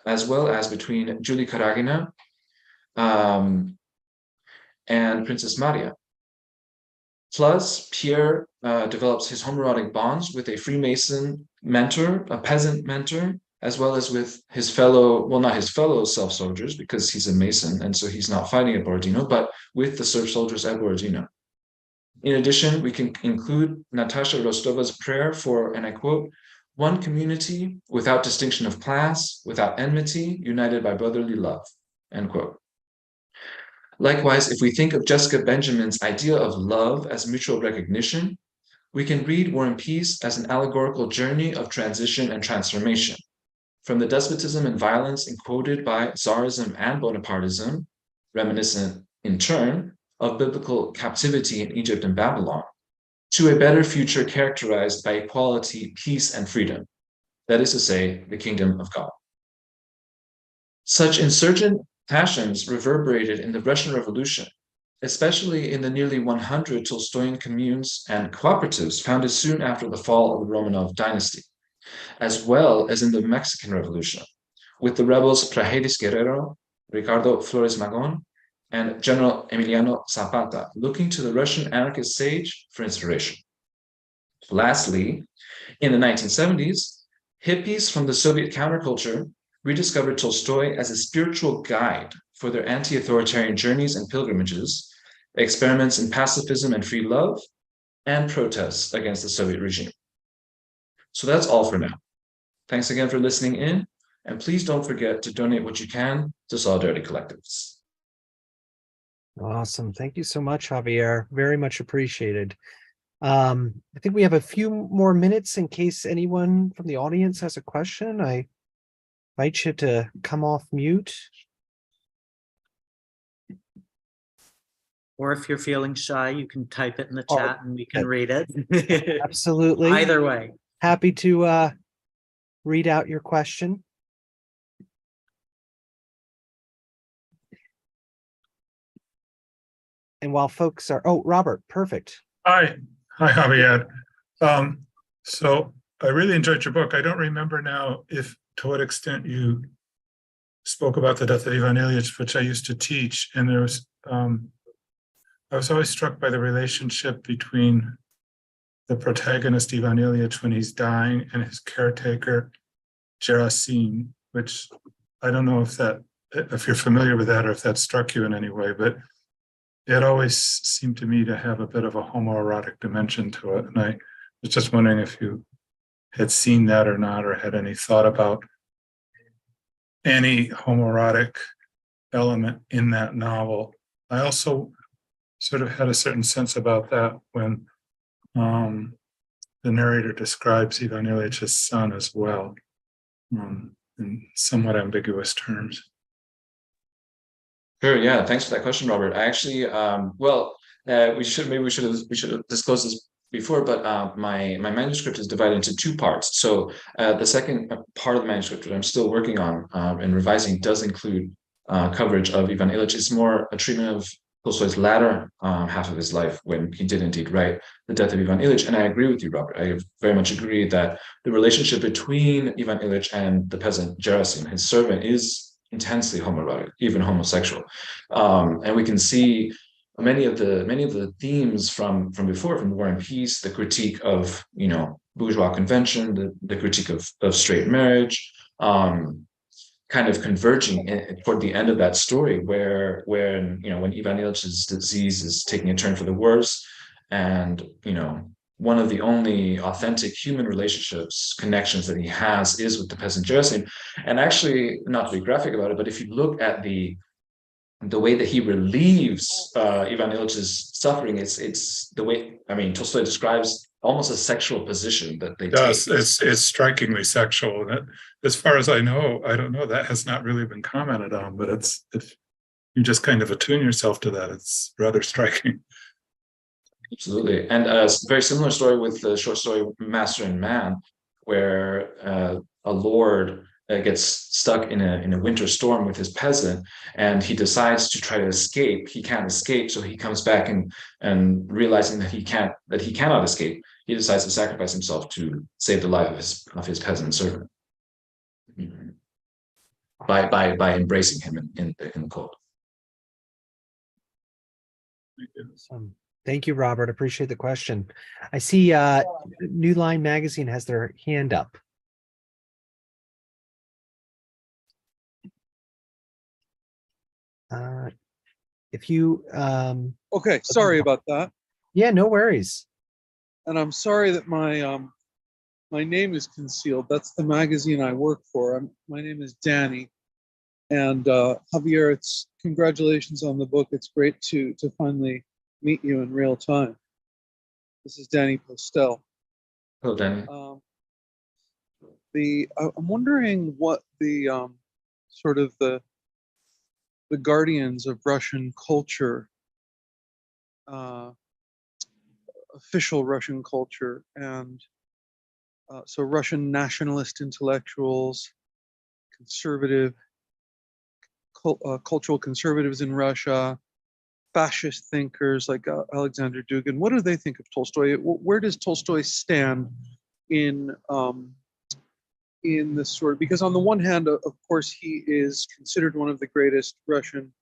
as well as between Julie Karagina and Princess Maria. Plus, Pierre develops his homoerotic bonds with a Freemason mentor, a peasant mentor, as well as with his fellow, well, not his fellow self-soldiers, because he's a Mason, and so he's not fighting at Borodino, but with the Serb soldiers at Borodino. In addition, we can include Natasha Rostova's prayer for, and I quote, "one community without distinction of class, without enmity, united by brotherly love," end quote. Likewise, if we think of Jessica Benjamin's idea of love as mutual recognition, we can read War and Peace as an allegorical journey of transition and transformation, from the despotism and violence encoded by Tsarism and Bonapartism, reminiscent in turn of biblical captivity in Egypt and Babylon, to a better future characterized by equality, peace, and freedom, that is to say, the kingdom of God. Such insurgent passions reverberated in the Russian Revolution, especially in the nearly 100 Tolstoyan communes and cooperatives founded soon after the fall of the Romanov dynasty, as well as in the Mexican Revolution, with the rebels Praxedis Guerrero, Ricardo Flores Magón, and General Emiliano Zapata, looking to the Russian anarchist sage for inspiration. Lastly, in the 1970s, hippies from the Soviet counterculture rediscovered Tolstoy as a spiritual guide for their anti-authoritarian journeys and pilgrimages, experiments in pacifism and free love, and protests against the Soviet regime. So that's all for now. Thanks again for listening in, and please don't forget to donate what you can to Solidarity Collectives. Awesome. Thank you so much, Javier. Very much appreciated. I think we have a few more minutes in case anyone from the audience has a question. I invite you to come off mute. Or if you're feeling shy, you can type it in the Oh, chat and we can read it. Absolutely. Either way. Happy to read out your question. And while folks are, oh, Robert, perfect. Hi, Javier. So I really enjoyed your book. I don't remember now if to what extent you spoke about the death of Ivan Ilyich, which I used to teach, and there was I was always struck by the relationship between the protagonist Ivan Ilyich when he's dying and his caretaker Gerasim, which I don't know if you're familiar with that or if that struck you in any way, but it always seemed to me to have a bit of a homoerotic dimension to it. And I was just wondering if you had seen that or not, or had any thought about any homoerotic element in that novel. I also sort of had a certain sense about that when the narrator describes Ivan Ilyich's son as well, in somewhat ambiguous terms. Sure. Yeah. Thanks for that question, Robert. I actually, we should have disclosed this before, but my manuscript is divided into two parts. So the second part of the manuscript that I'm still working on and revising does include coverage of Ivan Ilyich. It's more a treatment of Tolstoy's latter half of his life, when he did indeed write The Death of Ivan Ilyich. And I agree with you, Robert. I very much agree that the relationship between Ivan Ilyich and the peasant Gerasim, his servant, is intensely homoerotic, even homosexual. And we can see many of the themes from before, from War and Peace, the critique of bourgeois convention, the critique of straight marriage, kind of converging toward the end of that story, when Ivan Ilyich's disease is taking a turn for the worse, and one of the only authentic human connections that he has is with the peasant Gerasim. And actually, not to be graphic about it, but if you look at the way that he relieves Ivan Ilyich's suffering, it's the way, Tolstoy describes almost a sexual position that they Yes, take. it's strikingly sexual. And as far as I know, I don't know, that has not really been commented on, but if you just kind of attune yourself to that, it's rather striking. Absolutely. And a very similar story with the short story Master and Man, where a lord gets stuck in a winter storm with his peasant, and he decides to try to escape. He can't escape, so he comes back and realizing that he cannot escape, he decides to sacrifice himself to save the life of his peasant servant by embracing him in the cold. Thank you, Robert. Appreciate the question. I see New Line Magazine has their hand up. If you Okay, sorry about that. Yeah, no worries. And I'm sorry that my name is concealed. That's the magazine I work for. My name is Danny. And Javier, it's congratulations on the book. It's great to finally meet you in real time. This is Danny Postel. Hello, Danny. I'm wondering what the sort of the guardians of Russian culture, official Russian culture, and so Russian nationalist intellectuals, cultural conservatives in Russia, fascist thinkers like Alexander Dugin. What do they think of Tolstoy? Where does Tolstoy stand in this sort of, because on the one hand, of course, he is considered one of the greatest Russian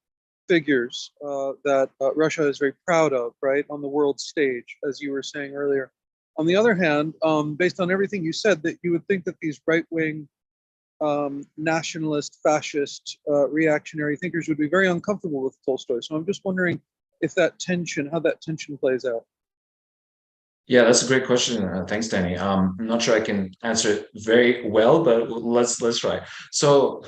figures that Russia is very proud of, right, on the world stage, as you were saying earlier. On the other hand, based on everything you said, that you would think that these right-wing nationalist, fascist, reactionary thinkers would be very uncomfortable with Tolstoy. So I'm just wondering if how that tension plays out. Yeah, that's a great question. Thanks, Danny. I'm not sure I can answer it very well, but let's try. So,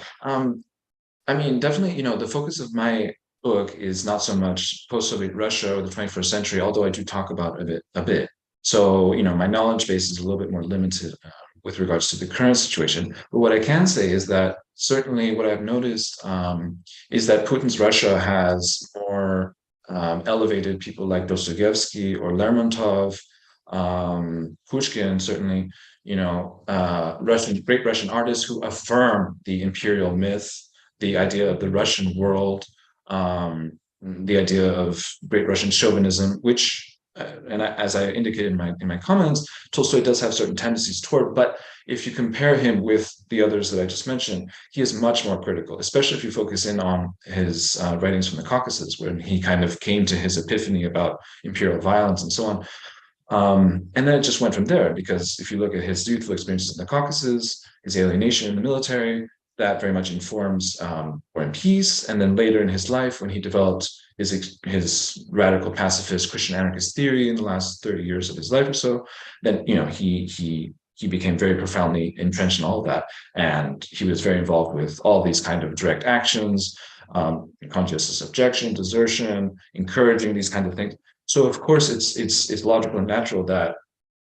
definitely, the focus of my book is not so much post-Soviet Russia or the 21st century, although I do talk about it a bit. So, my knowledge base is a little bit more limited with regards to the current situation. But what I can say is that certainly what I've noticed is that Putin's Russia has more elevated people like Dostoevsky or Lermontov, Pushkin, certainly, great Russian artists who affirm the imperial myth, the idea of the Russian world, the idea of great Russian chauvinism, which, as I indicated in my comments, Tolstoy does have certain tendencies toward. But if you compare him with the others that I just mentioned, he is much more critical, especially if you focus in on his writings from the Caucasus, where he kind of came to his epiphany about imperial violence and so on. And then it just went from there, because if you look at his youthful experiences in the Caucasus, his alienation in the military, that very much informs War and Peace. And then later in his life, when he developed his radical pacifist Christian anarchist theory in the last 30 years of his life or so, then he became very profoundly entrenched in all of that. And he was very involved with all these kind of direct actions, conscientious objection, desertion, encouraging these kinds of things. So of course it's logical and natural that,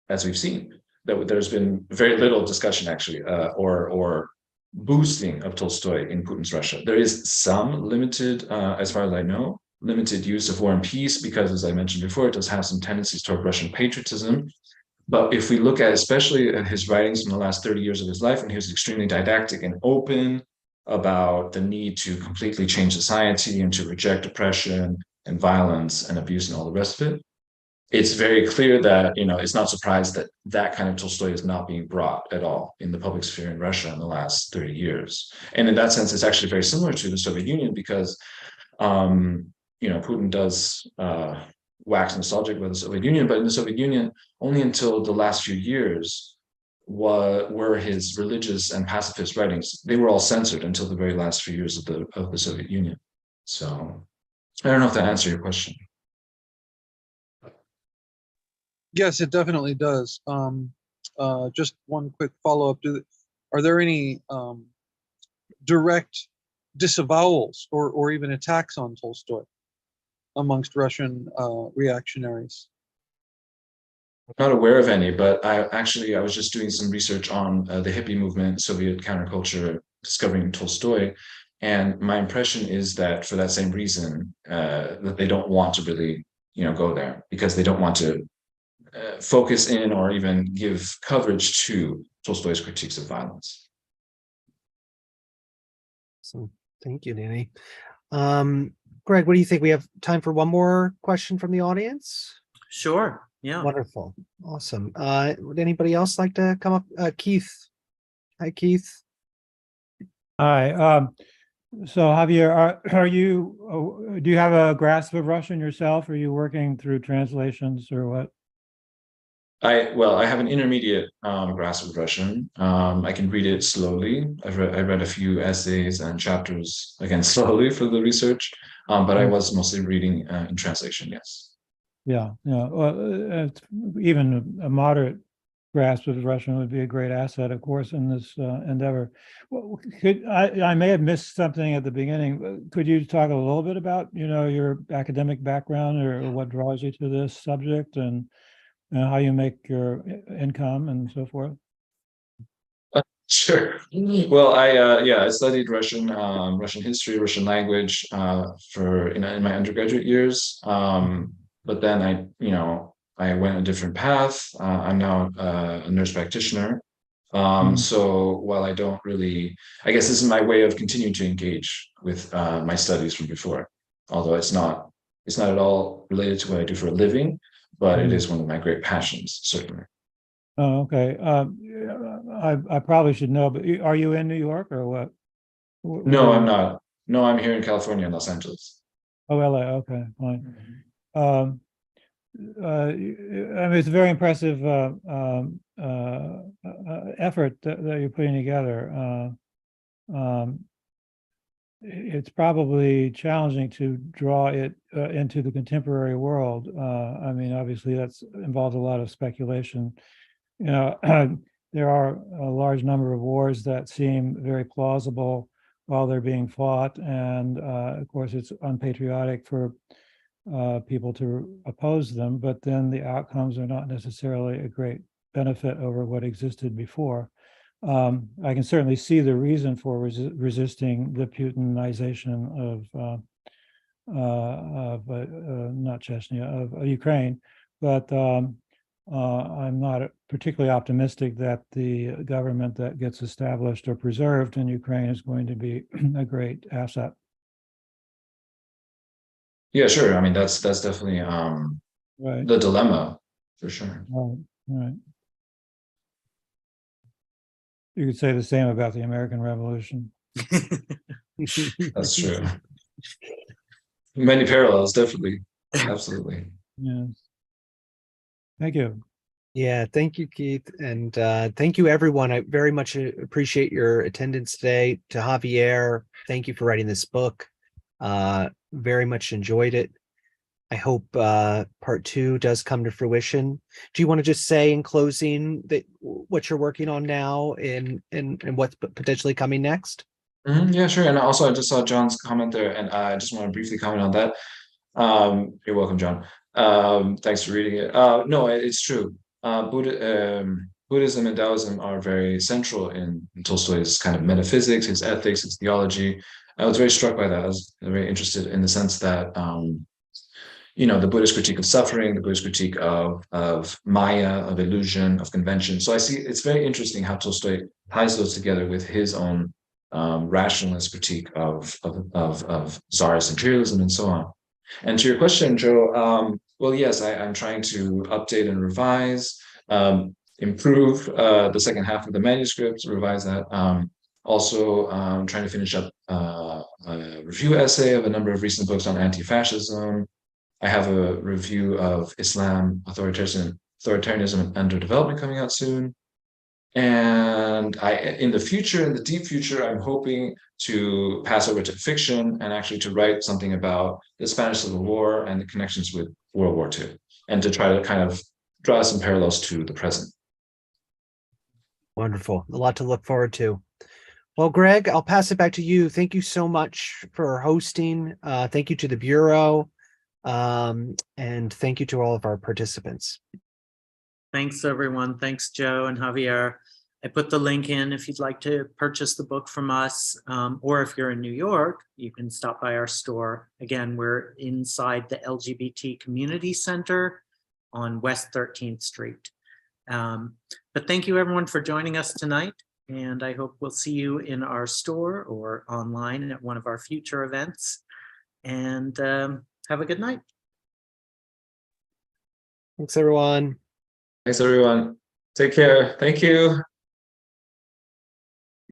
as we've seen, that there's been very little discussion actually, or boosting of Tolstoy in Putin's Russia. There is some limited, as far as I know, limited use of War and Peace, because as I mentioned before, it does have some tendencies toward Russian patriotism. But if we look at especially at his writings in the last 30 years of his life, when he was extremely didactic and open about the need to completely change society and to reject oppression and violence and abuse and all the rest of it, it's very clear that, it's not surprised that that kind of Tolstoy is not being brought at all in the public sphere in Russia in the last 30 years. And in that sense, it's actually very similar to the Soviet Union, because, Putin does wax nostalgic about the Soviet Union, but in the Soviet Union, only until the last few years were his religious and pacifist writings. They were all censored until the very last few years of the Soviet Union. So I don't know if that answers your question. Yes, it definitely does. Just one quick follow-up. Are there any direct disavowals or even attacks on Tolstoy amongst Russian reactionaries? I'm not aware of any, but I was just doing some research on the hippie movement, Soviet counterculture, discovering Tolstoy. And my impression is that for that same reason, that they don't want to really, go there, because they don't want to focus in or even give coverage to Tolstoy's critiques of violence. So thank you, Danny. Greg, what do you think? We have time for one more question from the audience? Sure. Yeah. Wonderful. Awesome. Would anybody else like to come up? Keith. Hi, Keith. Hi. So Javier, are you, do you have a grasp of Russian yourself? Are you working through translations or what? I have an intermediate grasp of Russian. I can read it slowly. I read a few essays and chapters, again, slowly for the research, but I was mostly reading in translation, yes. Yeah. Well, even a moderate grasp of Russian would be a great asset, of course, in this endeavor. Well, I may have missed something at the beginning. Could you talk a little bit about, your academic background or what draws you to this subject and how you make your income and so forth? Sure. Well, I studied Russian, Russian history, Russian language in my undergraduate years. But then I went a different path. I'm now a nurse practitioner. So while I don't really, I guess this is my way of continuing to engage with my studies from before, although it's not at all related to what I do for a living, but it is one of my great passions, certainly. Oh, okay. I probably should know, but are you in New York or what? No, I'm not. No, I'm here in California, in Los Angeles. Oh, LA. Okay, fine. I mean, it's a very impressive effort that you're putting together. It's probably challenging to draw it into the contemporary world. I mean, obviously, that's involved a lot of speculation. There are a large number of wars that seem very plausible while they're being fought, and of course, it's unpatriotic for people to oppose them, but then the outcomes are not necessarily a great benefit over what existed before. I can certainly see the reason for resisting the Putinization of not Chechnya, of Ukraine, but I'm not particularly optimistic that the government that gets established or preserved in Ukraine is going to be a great asset. Yeah, sure. I mean, that's definitely Right. the dilemma, for sure. Right. You could say the same about the American Revolution. That's true. Many parallels, definitely. Absolutely. Yes. Thank you. Yeah, thank you, Keith. And thank you, everyone. I very much appreciate your attendance today. To Javier, thank you for writing this book. Very much enjoyed it. I hope part 2 does come to fruition. Do you want to just say in closing that what you're working on now and what's potentially coming next? Yeah, sure. And also, I just saw John's comment there, and I just want to briefly comment on that. You're welcome, John. Thanks for reading it. No, it's true. Buddhism and Taoism are very central in Tolstoy's kind of metaphysics, his ethics, his theology. I was very struck by that. I was very interested in the sense that the Buddhist critique of suffering, the Buddhist critique of Maya, of illusion, of convention. So I see it's very interesting how Tolstoy ties those together with his own rationalist critique of Tsarist imperialism and so on. And to your question, Joe, well, yes, I'm trying to update and revise, improve the second half of the manuscript, revise that. Also, trying to finish up a review essay of a number of recent books on anti-fascism. I have a review of Islam, authoritarianism, and underdevelopment coming out soon. And in the future, in the deep future, I'm hoping to pass over to fiction and actually to write something about the Spanish Civil War and the connections with World War II, and to try to kind of draw some parallels to the present. Wonderful. A lot to look forward to. Well, Greg, I'll pass it back to you. Thank you so much for hosting. Thank you to the Bureau. And thank you to all of our participants. Thanks, everyone. Thanks, Joe and Javier. I put the link in if you'd like to purchase the book from us, or if you're in New York, you can stop by our store. Again, we're inside the LGBT Community Center on West 13th Street. But thank you, everyone, for joining us tonight. And I hope we'll see you in our store or online at one of our future events. And have a good night. Thanks, everyone. Thanks, everyone. Take care. Thank you.